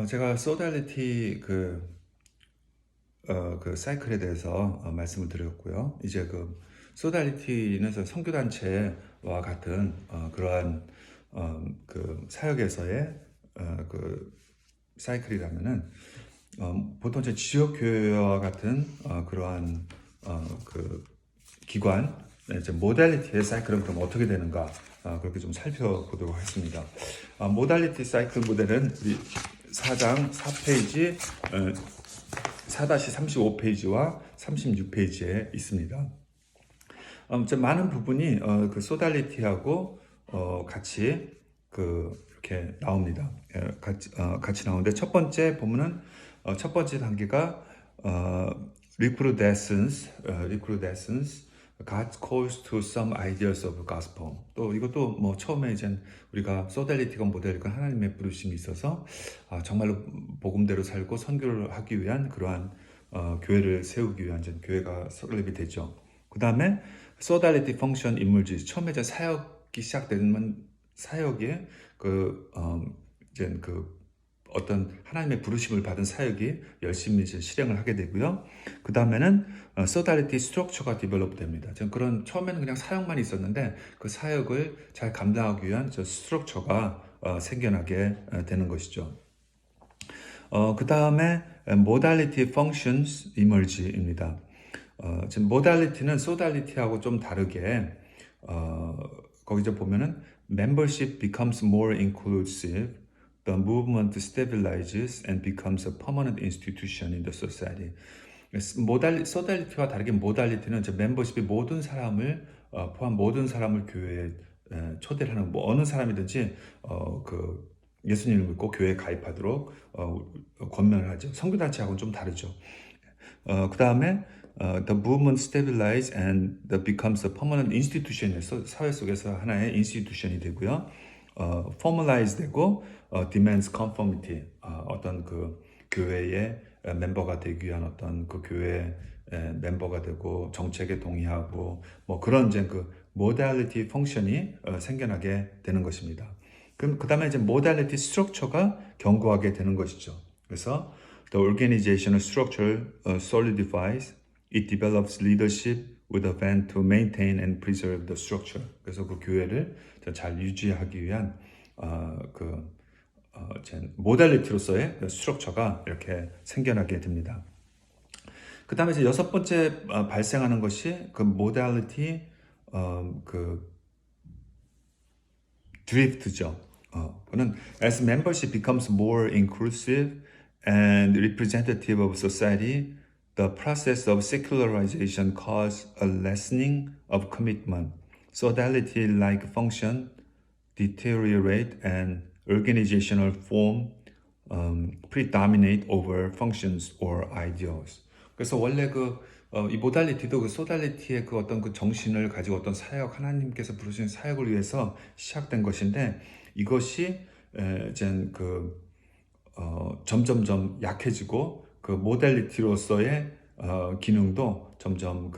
제가 소달리티 그 사이클에 대해서 말씀을 드렸고요. 이제 그 소달리티는 선교단체와 같은 그러한 그 사역에서의 그 사이클이라면은 보통 제 지역교회와 같은 그러한 그 기관, 이제 모달리티의 사이클은 그럼 어떻게 되는가 그렇게 좀 살펴보도록 하겠습니다. 모달리티 사이클 모델은 우리 4장 4페이지 4-35페이지와 36페이지에 있습니다. 많은 부분이 그 소달리티하고 같이 이렇게 나옵니다. 같이 나오는데 첫 번째 보면은 첫 번째 단계가 recrudescence, God calls to some ideas of gospel. 또 이것도 뭐 처음에 이제 우리가 소달리티건 모델이건 하나님의 부르심이 있어서 정말로 복음대로 살고 선교를 하기 위한 그러한 교회를 세우기 위한 이제 교회가 설립이 되죠. 그 다음에 소달리티 펑션 인물주의, 처음에 이제 사역이 시작되면 사역에 이제 어떤 하나님의 부르심을 받은 사역이 열심히 이제 실행을 하게 되고요. 그 다음에는 소달리티 스트럭처가 디벨롭 됩니다. 그런 처음에는 그냥 사역만 있었는데 그 사역을 잘 감당하기 위한 저 스트럭처가 생겨나게 되는 것이죠. 그 다음에 모달리티 펑션스 이머지입니다. 지금 모달리티는 소달리티하고 좀 다르게 거기서 보면은 membership becomes more inclusive, the movement stabilizes and becomes a permanent institution in the society. 소달리티와 다르게 모달리티는 멤버십이 모든 사람을 포함 모든 사람을 교회에 초대를 하는 뭐 어느 사람이든지 그 예수님을 믿고 교회에 가입하도록 권면을 하죠. 선교단체하고는 좀 다르죠. 그 다음에 the movement stabilize and the becomes a permanent institution에서 사회 속에서 하나의 인스티튜션이 되고요. formalize 되고 demands conformity, 어떤 그 교회의 멤버가 되기 위한 어떤 그 교회의 멤버가 되고 정책에 동의하고 뭐 그런 이제 그 modality 펑션이 생겨나게 되는 것입니다. 그럼 그 다음에 이제 modality 스트럭처가 견고하게 되는 것이죠. 그래서 the organizational structure solidifies, it develops leadership with a plan to maintain and preserve the structure. 그래서 그 교회를 잘 유지하기 위한 모달리티로서의 스트럭처가 이렇게 생겨나게 됩니다. 그 다음에 이제 여섯 번째 발생하는 것이 그 모달리티 그 드리프트죠. 그는 as membership becomes more inclusive and representative of society, the process of secularization causes a lessening of commitment. Sodality-like function deteriorate and organizational form predominate over functions or ideals. 그래서 원래 이 모달리티도 그 소달리티의 그 어떤 그 정신을 가지고 어떤 사역, 하나님께서 부르신 사역을 위해서 시작된 것인데 이것이 이제 점점점 약해지고 그 모달리티로서의 기능도 점점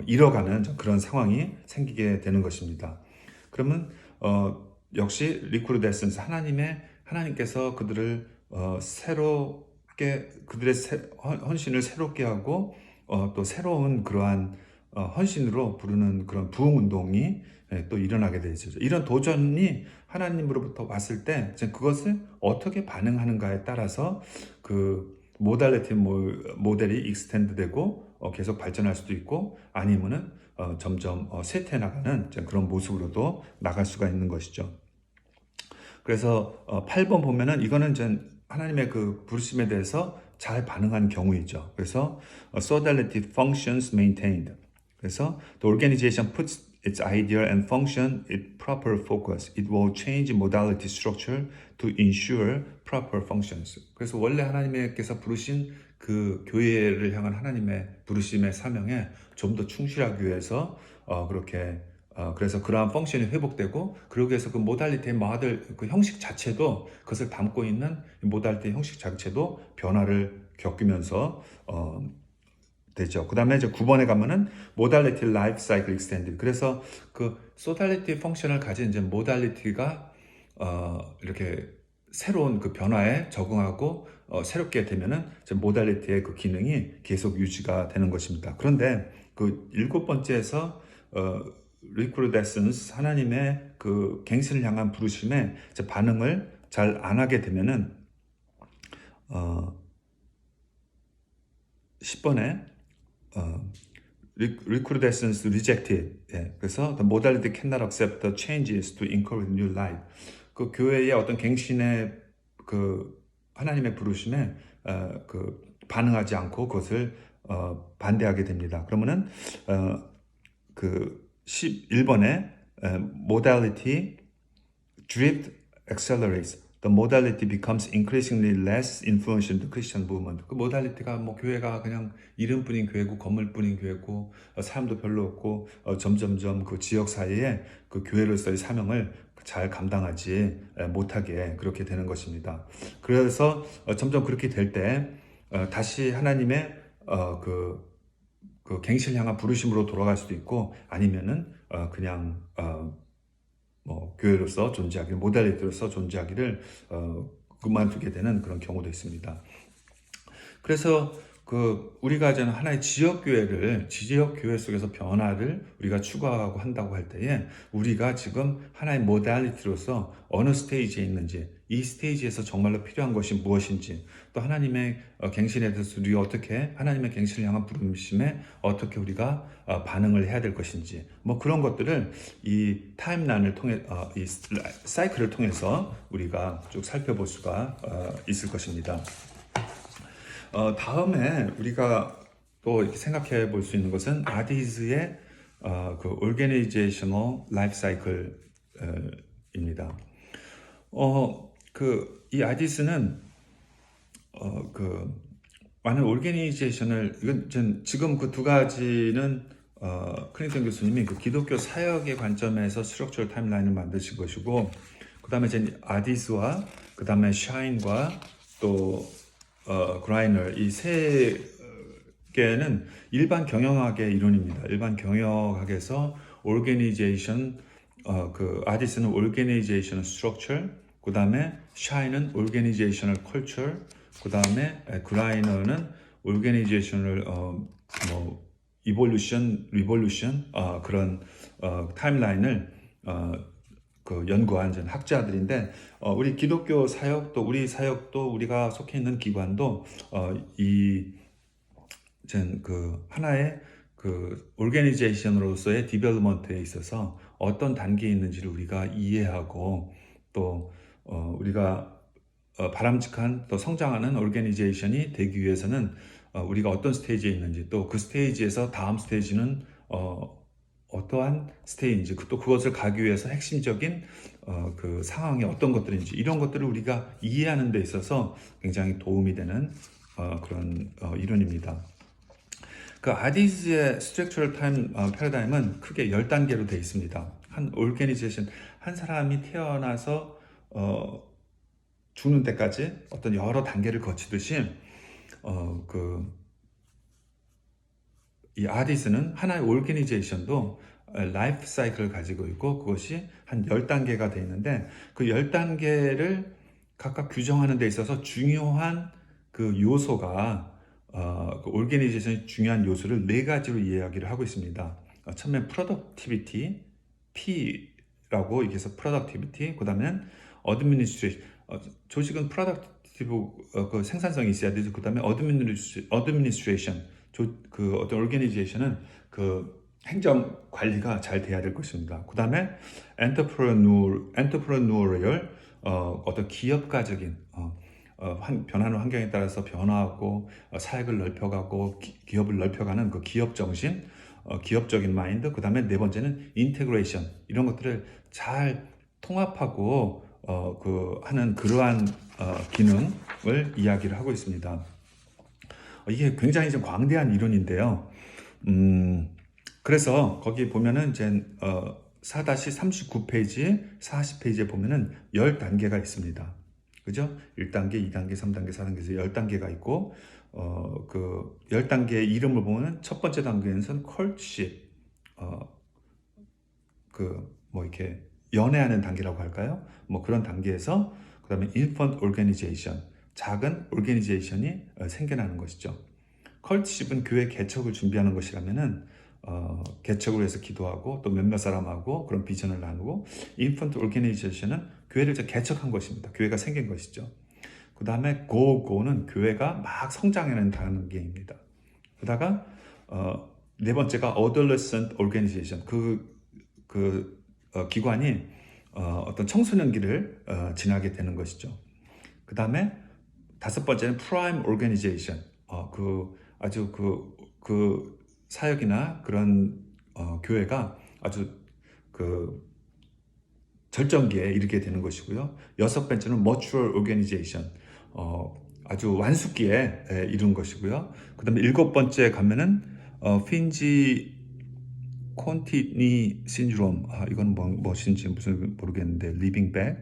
잃어가는 그런 상황이 생기게 되는 것입니다. 그러면 역시 리크루데센스, 하나님께서 그들을 새롭게 그들의 헌신을 새롭게 하고 또 새로운 그러한 헌신으로 부르는 그런 부흥 운동이 또 일어나게 되죠. 이런 도전이 하나님으로부터 왔을 때 그것을 어떻게 반응하는가에 따라서 그 모달리티 모델이 익스텐드되고 계속 발전할 수도 있고 아니면은 점점 쇠퇴해 나가는 그런 모습으로도 나갈 수가 있는 것이죠. 그래서 8번 보면은 이거는 이제 하나님의 그 부르심에 대해서 잘 반응한 경우이죠. 그래서 sodality functions maintained. 그래서 the organization puts its idea and function in proper focus. It will change modality structure to ensure proper functions. 그래서 원래 하나님께서 부르신 그 교회를 향한 하나님의 부르심의 사명에 좀 더 충실하기 위해서 그래서 그러한 펑션이 회복되고 그러기 위해서 그 모달리티의 그 형식 자체도 그것을 담고 있는 모달리티의 형식 자체도 변화를 겪으면서 되죠. 그 다음에 이제 9번에 가면은 모달리티 라이프 사이클 익스텐드. 그래서 그 소달리티 펑션을 가진 이제 모달리티가 이렇게 새로운 그 변화에 적응하고 새롭게 되면은 모달리티의 그 기능이 계속 유지가 되는 것입니다. 그런데 그 일곱 번째에서 리크루데센스 하나님의 그 갱신을 향한 부르심에 반응을 잘 안 하게 되면은 10번에 recrudescence rejected. 예, 그래서 the modality cannot accept the changes to encourage new life. 그 교회의 어떤 갱신의 그 하나님의 부르심에 그 반응하지 않고 그것을 반대하게 됩니다. 그러면은 그 11번에 modality drift accelerates. The modality becomes increasingly less influential in the Christian movement. 그 모달리티가 뭐 교회가 그냥 이름뿐인 교회고 건물뿐인 교회고 사람도 별로 없고 점점점 그 지역 사이에 그 교회로서의 사명을 잘 감당하지 못하게 그렇게 되는 것입니다. 그래서 점점 그렇게 될 때 다시 하나님의 그 갱신을 향한 부르심으로 돌아갈 수도 있고 아니면은 그냥 뭐 교회로서 존재하기를 모달리티로서 존재하기를 그만두게 되는 그런 경우도 있습니다. 그래서 그 우리가 이제 하나의 지역 교회 속에서 변화를 우리가 추구하고 한다고 할 때에 우리가 지금 하나의 모달리티로서 어느 스테이지에 있는지 이 스테이지에서 정말로 필요한 것이 무엇인지 또 하나님의 갱신에 대해서 우리가 어떻게 하나님의 갱신을 향한 부르심에 어떻게 우리가 반응을 해야 될 것인지 뭐 그런 것들을 이 타임라인을 통해 이 사이클을 통해서 우리가 쭉 살펴볼 수가 있을 것입니다. 다음에 우리가 또 이렇게 생각해 볼 수 있는 것은 아디즈의 그 Organizational Life Cycle입니다. 이 아디스는 그 많은 오르게니제이션을 이건 지금 그 두 가지는 클린턴 교수님이 그 기독교 사역의 관점에서 스트럭처럴 타임라인을 만드신 것이고 그 다음에 이제 아디스와 그 다음에 샤인과 또 그라이너 이 세 개는 일반 경영학의 이론입니다. 일반 경영학에서 오르게니제이션 그 아디스는 오르게니제이션 스트럭처 그 다음에 샤인은 오르게니제이셔널 컬처 그 다음에 그라이너는 오르게니제이셔널 뭐 이볼루션 리볼루션 그런 타임라인을 그 연구한 학자들인데 우리 기독교 사역 또 우리 사역도 우리가 속해 있는 기관도 그 하나의 그 오르게니제이션으로서의 디벨롭먼트에 있어서 어떤 단계에 있는지를 우리가 이해하고 또 우리가 바람직한 또 성장하는 오르게니제이션이 되기 위해서는 우리가 어떤 스테이지에 있는지 또 그 스테이지에서 다음 스테이지는 어떠한 스테이지인지 또 그것을 가기 위해서 핵심적인 그 상황이 어떤 것들인지 이런 것들을 우리가 이해하는 데 있어서 굉장히 도움이 되는 그런 이론입니다. 그 아디즈의 스트럭처럴 타임 패러다임은 크게 10단계로 되어 있습니다. 한 오르게니제이션 한 사람이 태어나서 죽는 때까지 어떤 여러 단계를 거치듯이 이 아디스는 하나의 오르게니제이션도 라이프 사이클을 가지고 있고 그것이 한 10단계가 되어 있는데 그 10단계를 각각 규정하는 데 있어서 중요한 그 요소가 그 오르게니제이션의 중요한 요소를 4가지로 이야기를 하고 있습니다. 처음에 프로덕티비티 P라고 이렇게 해서 프로덕티비티 그 다음에는 어드미니스트레이션 조직은 프로덕티브 그 생산성이 있어야 되죠. 그 다음에 어드미니스트레이션 그 어떤 오르게니제이션은 그 행정 관리가 잘 돼야 될 것입니다. 그 다음에 엔터프레누어리얼 어떤 기업가적인 변하는 환경에 따라서 변화하고 사역을 넓혀가고 기업을 넓혀가는 그 기업 정신, 기업적인 마인드. 그 다음에 네 번째는 인테그레이션 이런 것들을 잘 통합하고 그 하는 그러한 기능을 이야기를 하고 있습니다. 이게 굉장히 좀 광대한 이론인데요. 그래서 거기 보면은 이제 4-39페이지, 40페이지에 보면은 10단계가 있습니다. 그죠? 1단계, 2단계, 3단계, 4단계에서 10단계가 있고 그 10단계의 이름을 보면은 첫 번째 단계에서는 컬tship 그 뭐 이렇게 연애하는 단계라고 할까요? 뭐 그런 단계에서 그 다음에 infant organization, 작은 organization이 생겨나는 것이죠. 컬트십은 교회 개척을 준비하는 것이라면은 개척을 위해서 기도하고 또 몇몇 사람하고 그런 비전을 나누고, infant organization은 교회를 이제 개척한 것입니다. 교회가 생긴 것이죠. 그 다음에 go는 교회가 막 성장하는 단계입니다. 그러다가 네 번째가 adolescent organization, 기관이 어떤 청소년기를 지나게 되는 것이죠. 그 다음에 다섯 번째는 prime organization, 아주 그 사역이나 그런 교회가 아주 그 절정기에 이르게 되는 것이고요. 여섯 번째는 mature organization, 아주 완숙기에 이룬 것이고요. 그 다음에 일곱 번째 가면은 핀지 콘티니 신드롬, 이건 무엇인지 무슨 모르겠는데, 리빙 백,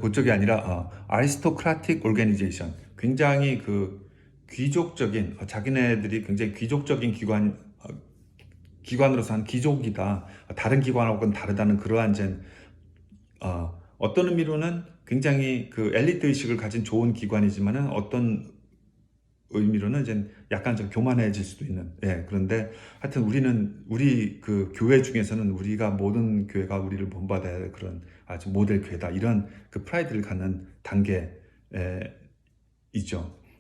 그쪽이 아니라 아리스토크라틱 오르가니제이션, 굉장히 그 귀족적인, 자기네들이 굉장히 귀족적인 기관으로서 한 귀족이다, 다른 기관하고는 다르다는 그러한 어떤 의미로는 굉장히 그 엘리트 의식을 가진 좋은 기관이지만은 어떤 의미로는 이제 약간 좀 교만해질 수도 있는, 그런데 하여튼 우리 그 교회 중에서는 우리가 모든 교회가 우리를 본받아야 할 그런 아주 모델 교회다, 이런 그 프라이드를 갖는 단계이죠.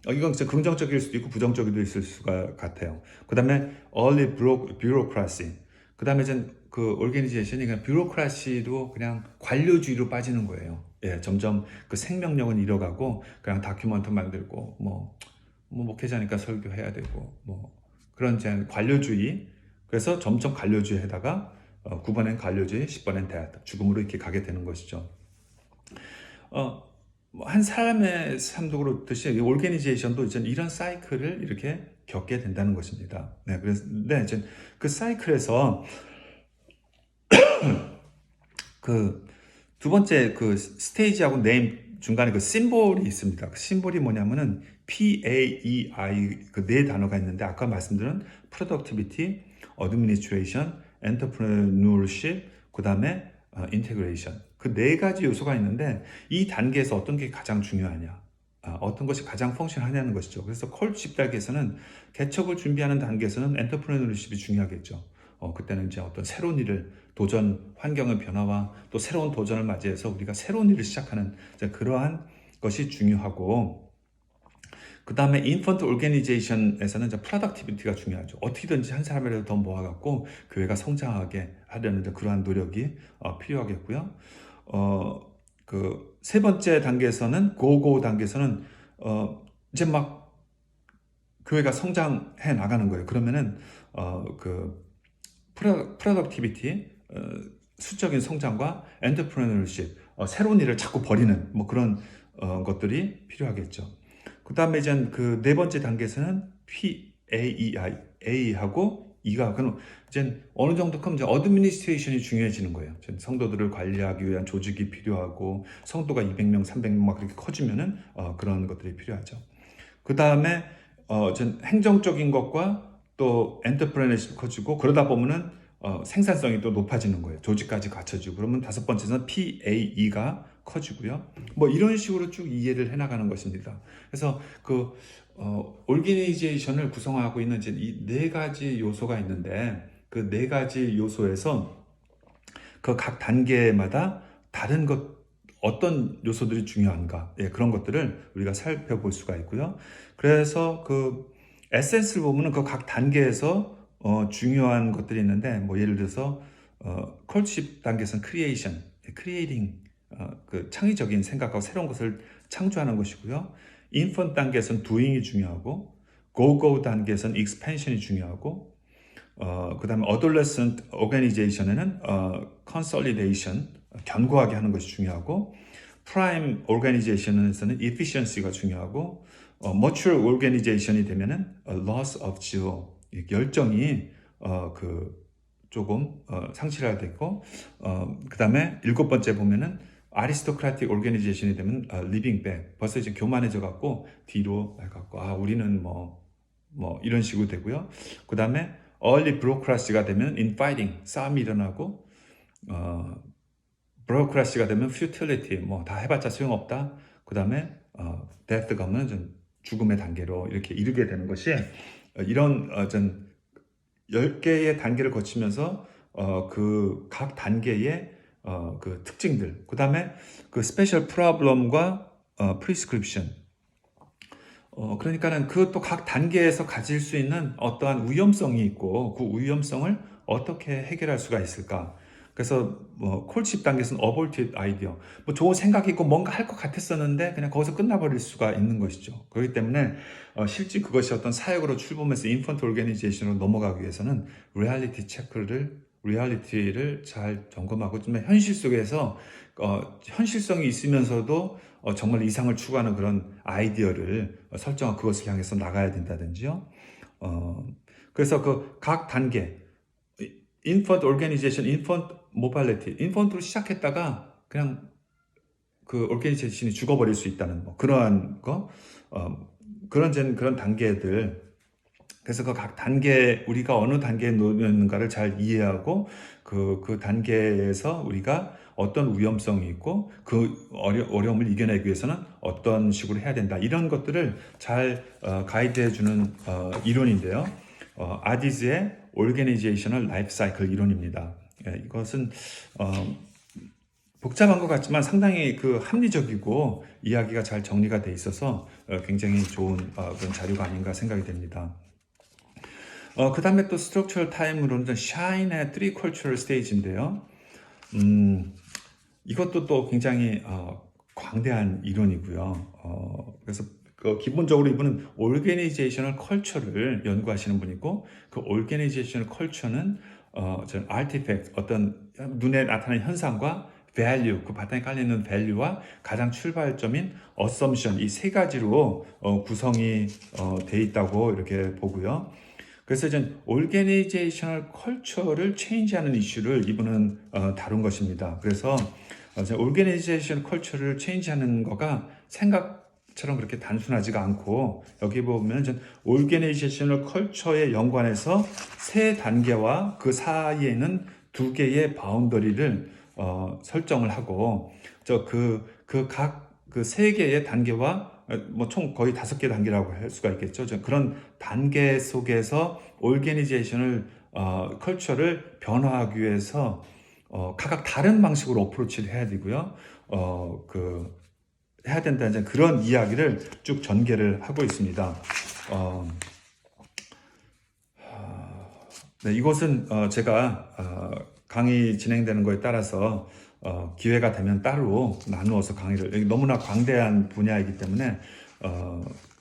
이건 진짜 긍정적일 수도 있고 부정적일 수도 있을 수가 같아요. 그 다음에 early bureaucracy, 그 다음에 이제 그 오르가니제이션이 그냥 뷰로크라시도 그냥 관료주의로 빠지는 거예요. 점점 그 생명력은 잃어가고 그냥 다큐멘터 만들고 뭐 목회자니까 설교해야 되고 그런 이제 관료주의. 그래서 점점 관료주의에다가 9번엔 관료주의, 10번엔 대학, 죽음으로 이렇게 가게 되는 것이죠. 한 사람의 삶도 그렇듯이 오르가니제이션도 이제 이런 사이클을 이렇게 겪게 된다는 것입니다. 그래서 이제 그 사이클에서 그 두 번째 그 스테이지하고 네임 중간에 그 심볼이 있습니다. 그 심볼이 뭐냐면은 PAEI, 그 네 단어가 있는데, 아까 말씀드린 productivity, administration, entrepreneurship, 그 다음에 integration, 그 네 가지 요소가 있는데, 이 단계에서 어떤 게 가장 중요하냐, 어떤 것이 가장 펑션하냐는 것이죠. 그래서 컬트십 단계에서는, 개척을 준비하는 단계에서는 엔터프레너십이 중요하겠죠. 그때는 이제 어떤 새로운 일을, 도전, 환경의 변화와 또 새로운 도전을 맞이해서 우리가 새로운 일을 시작하는 그러한 것이 중요하고, 그 다음에 인펀트 오르가니제이션에서는 이제 프로덕티비티가 중요하죠. 어떻게든지 한 사람이라도 더 모아갖고 교회가 성장하게 하려는 그러한 노력이 필요하겠고요. 그 세 번째 단계에서는, 고고 단계에서는 이제 막 교회가 성장해 나가는 거예요. 그러면은 그 프로덕티비티, 수적인 성장과 엔터프레너십, 새로운 일을 자꾸 벌이는 그런 것들이 필요하겠죠. 그 다음에 이제 그 네 번째 단계에서는 PAEI, A하고 E가, 그럼 이제 어느 정도 크면 이제 어드미니스트레이션이 중요해지는 거예요. 성도들을 관리하기 위한 조직이 필요하고, 성도가 200명, 300명 막 그렇게 커지면은 그런 것들이 필요하죠. 그 다음에 행정적인 것과 또 엔터프레너십이 커지고, 그러다 보면은 생산성이 또 높아지는 거예요. 조직까지 갖춰지고, 그러면 다섯 번째는 PAE가 커지고요. 이런 식으로 쭉 이해를 해나가는 것입니다. 그래서 그 오르가니제이션을 구성하고 있는 이제 이 네 가지 요소가 있는데, 그 네 가지 요소에서 그 각 단계마다 다른 어떤 요소들이 중요한가, 그런 것들을 우리가 살펴볼 수가 있고요. 그래서 그 에센스를 보면은 그 각 단계에서 중요한 것들이 있는데, 예를 들어서 컬트십 단계에서는 크리에이팅, 그 창의적인 생각하고 새로운 것을 창조하는 것이고요. 인펀트 단계에서는 doing이 중요하고, go 단계에서는 expansion이 중요하고, 그 다음에 adolescent organization에는 consolidation, 견고하게 하는 것이 중요하고, prime organization에서는 efficiency가 중요하고, mature organization이 되면은 loss of zeal, 열정이 조금 상실하게 되고, 그 다음에 일곱 번째 보면은 아리스토크라틱 오르가니제이션이 되면 리빙 백, 벌써 이제 교만해져 갖고 뒤로 해갖고 우리는 이런 식으로 되고요. 그 다음에 early bureaucracy가 되면 infighting, 싸움이 일어나고, bureaucracy가 되면 futility, 뭐 다 해봤자 소용없다. 그 다음에 death가 오면 좀 죽음의 단계로 이렇게 이르게 되는 것이 이런 전 10개의 단계를 거치면서 그 각 단계의 그 특징들, 그 다음에 그 스페셜 프로블럼과 프리스크립션, 그러니까는 그 또 각 단계에서 가질 수 있는 어떠한 위험성이 있고 그 위험성을 어떻게 해결할 수가 있을까? 그래서 뭐 콜십 단계에서는 aborted idea, 뭐 좋은 생각이 있고 뭔가 할 것 같았었는데 그냥 거기서 끝나버릴 수가 있는 것이죠. 그렇기 때문에 실제 그것이 어떤 사역으로 출범해서 인펀트 오르게니제이션으로 넘어가기 위해서는 리얼리티를 잘 점검하고 좀 현실 속에서 현실성이 있으면서도 정말 이상을 추구하는 그런 아이디어를 설정하고 그것을 향해서 나가야 된다든지요. 그래서 그 각 단계, infant organization, infant mobility, infant로 시작했다가 그냥 그 organization이 죽어버릴 수 있다는 뭐 그러한 거, 그런 단계들. 그래서 그 각 단계, 우리가 어느 단계에 놓였는가를 잘 이해하고 그 단계에서 우리가 어떤 위험성이 있고 그 어려움을 이겨내기 위해서는 어떤 식으로 해야 된다. 이런 것들을 잘 가이드해주는 이론인데요. 아디즈의 Organizational Life Cycle 이론입니다. 이것은 복잡한 것 같지만 상당히 그 합리적이고 이야기가 잘 정리가 돼 있어서 굉장히 좋은 그런 자료가 아닌가 생각이 됩니다. 그 다음에 또 스트럭처럴 타임으로는 샤인의 3 cultural stage인데요. 이것도 또 굉장히 광대한 이론이고요. 그래서 기본적으로 이분은 오르게니제이셔널 컬처를 연구하시는 분이고 그 오르게니제이셔널 컬처는 전 아티팩트, 어떤 눈에 나타나는 현상과 value, 그 바탕에 깔려있는 value와 가장 출발점인 assumption, 이 세 가지로 구성이 돼 있다고 이렇게 보고요. 그래서 이제 오르게니제이셔널 컬처를 체인지하는 이슈를 이분은 다룬 것입니다. 그래서 오르게니제이션 컬처를 체인지하는 거가 생각처럼 그렇게 단순하지가 않고 여기 보면 오르게니제이셔널 컬처에 연관해서 세 단계와 그 사이에는 두 개의 바운더리를 설정을 하고 그 세 개의 단계와 뭐 총 거의 5개 단계라고 할 수가 있겠죠. 그런 단계 속에서 오르게니제이션을 컬처를 변화하기 위해서 각각 다른 방식으로 어프로치를 해야 되고요. 해야 된다는 그런 이야기를 쭉 전개를 하고 있습니다. 네, 이것은 제가 강의 진행되는 거에 따라서 기회가 되면 따로 나누어서 강의를, 너무나 광대한 분야이기 때문에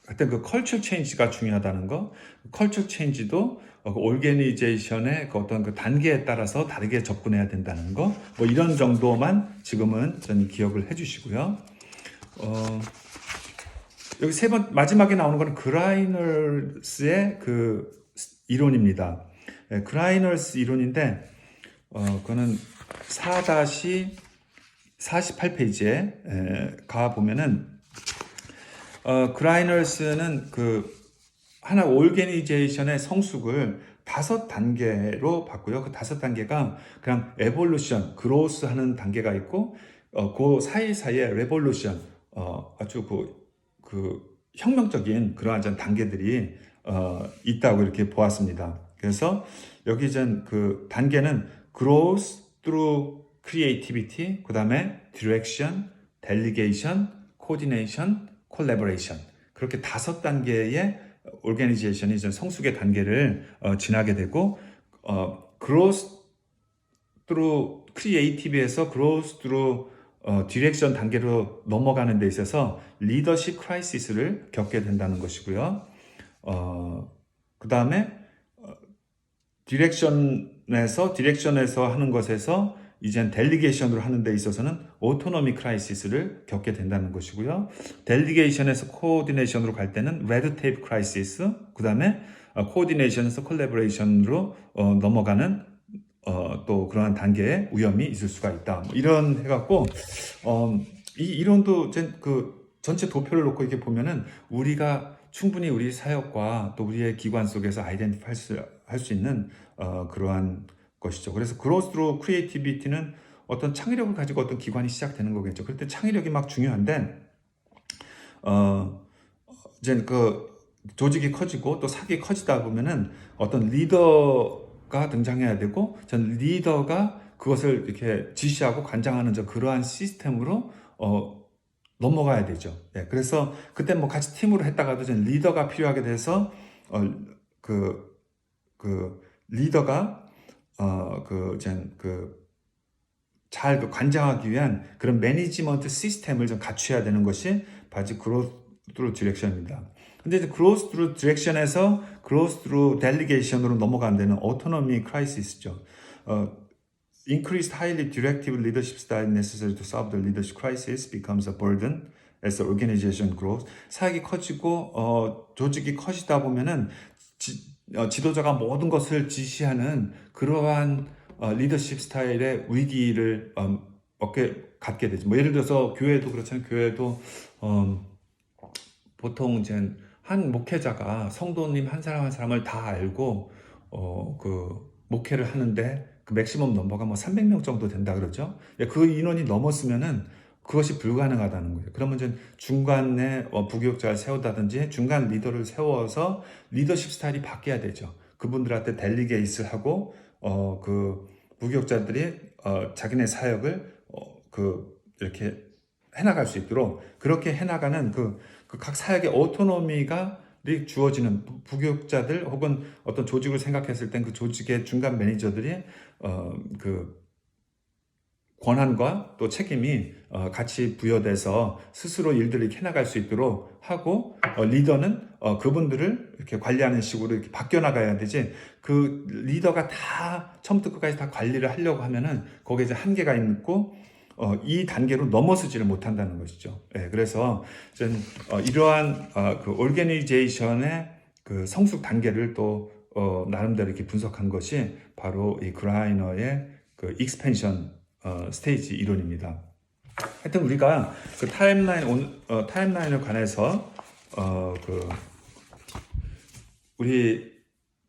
하여튼 그 컬처 체인지가 중요하다는 거, 컬처 체인지도 오르게니제이션의 그 어떤 그 단계에 따라서 다르게 접근해야 된다는 거, 뭐 이런 정도만 지금은 전 기억을 해주시고요. 여기 마지막에 나오는 거는 그라이너스의 그 이론입니다. 그라이너스 이론인데 그거는 4-48페이지에 가 보면은 그라이너스는 그 하나 오르게니제이션의 성숙을 5단계로 봤고요. 그 5단계가 그냥 에볼루션, 그로스 하는 단계가 있고 그 사이사이에 레볼루션, 아주 그 혁명적인 그러한 단계들이 있다고 이렇게 보았습니다. 그래서 여기 그 단계는 growth through creativity, 그 다음에 direction, delegation, coordination, collaboration, 그렇게 5단계의 오르게니제이션이 성숙의 단계를 지나게 되고 growth through creative에서 growth through 디렉션 단계로 넘어가는 데 있어서 리더십 크라이시스를 겪게 된다는 것이고요. 그 다음에 디렉션에서 하는 것에서 이젠 델리게이션으로 하는 데 있어서는 오토노미 크라이시스를 겪게 된다는 것이고요. 델리게이션에서 코디네이션으로 갈 때는 레드 테이프 크라이시스, 그 다음에 코디네이션에서 콜라보레이션으로 넘어가는 또 그러한 단계의 위험이 있을 수가 있다. 뭐 이런 해갖고 이 이론도 그 전체 도표를 놓고 이렇게 보면은 우리가 충분히 우리 사역과 또 우리의 기관 속에서 아이덴티파이 할 수 있는 그러한 것이죠. 그래서 growth through creativity는 어떤 창의력을 가지고 어떤 기관이 시작되는 거겠죠. 그럴 때 창의력이 막 중요한데, 어, 이제 그 조직이 커지고 또 사기 커지다 보면은 어떤 리더가 등장해야 되고, 전 리더가 그것을 이렇게 지시하고 관장하는 그러한 시스템으로 넘어가야 되죠. 예, 그래서 그때 뭐 같이 팀으로 했다가도 전 리더가 필요하게 돼서 어, 그, 그 리더가 잘 관장하기 위한 그런 매니지먼트 시스템을 좀 갖춰야 되는 것이 바로 그로스 트루 디렉션입니다. 근데 이제 그로스 트루 디렉션에서 그로스 트루 델리게이션으로 넘어가는 데는 오토노미 크라이시스죠. Increased highly directive leadership style necessary to solve the leadership crisis becomes a burden as the organization grows. 사역이 커지고 조직이 커지다 보면은 지도자가 모든 것을 지시하는 그러한 리더십 스타일의 위기를 갖게 되죠. 뭐 예를 들어서 교회도 그렇잖아요. 교회도 보통 이제 한 목회자가 성도님 한 사람 한 사람을 다 알고 그 목회를 하는데 그 맥시멈 넘버가 뭐 300명 정도 된다 그러죠. 그 인원이 넘었으면은 그것이 불가능하다는 거예요. 그러면 이제 중간에 부교육자를 세우다든지 중간 리더를 세워서 리더십 스타일이 바뀌어야 되죠. 그분들한테 델리게이트를 하고 그 부교육자들이 자기네 사역을 이렇게 해나갈 수 있도록 그렇게 해나가는 그 각 사역의 오토노미가 주어지는 부교육자들 혹은 어떤 조직을 생각했을 땐 그 조직의 중간 매니저들이 그 권한과 또 책임이 같이 부여돼서 스스로 일들을 이렇게 해나갈 수 있도록 하고 리더는 그분들을 이렇게 관리하는 식으로 이렇게 바뀌어 나가야 되지. 그 리더가 다 처음부터 끝까지 다 관리를 하려고 하면은 거기에 이제 한계가 있고 이 단계로 넘어서지를 못한다는 것이죠. 예, 그래서 저는 이러한 그 오르게니제이션의 그 성숙 단계를 또 나름대로 이렇게 분석한 것이 바로 이 그라이너의 그 익스펜션 스테이지 이론입니다. 하여튼 우리가 그 타임라인에 관해서 우리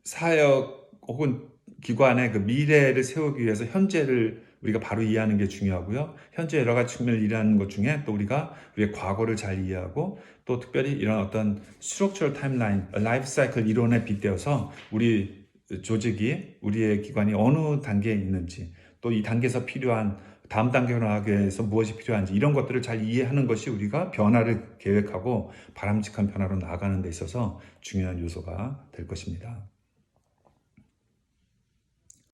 사역 혹은 기관의 그 미래를 세우기 위해서 현재를 우리가 바로 이해하는 게 중요하고요. 현재 여러 가지 측면을 이해하는 것 중에 또 우리가 우리의 과거를 잘 이해하고 또 특별히 이런 어떤 스트럭처럴 타임라인, 라이프 사이클 이론에 빗대어서 우리 조직이 우리의 기관이 어느 단계에 있는지 또 이 단계에서 필요한 다음 단계로 나가기 위해서 무엇이 필요한지 이런 것들을 잘 이해하는 것이 우리가 변화를 계획하고 바람직한 변화로 나아가는 데 있어서 중요한 요소가 될 것입니다.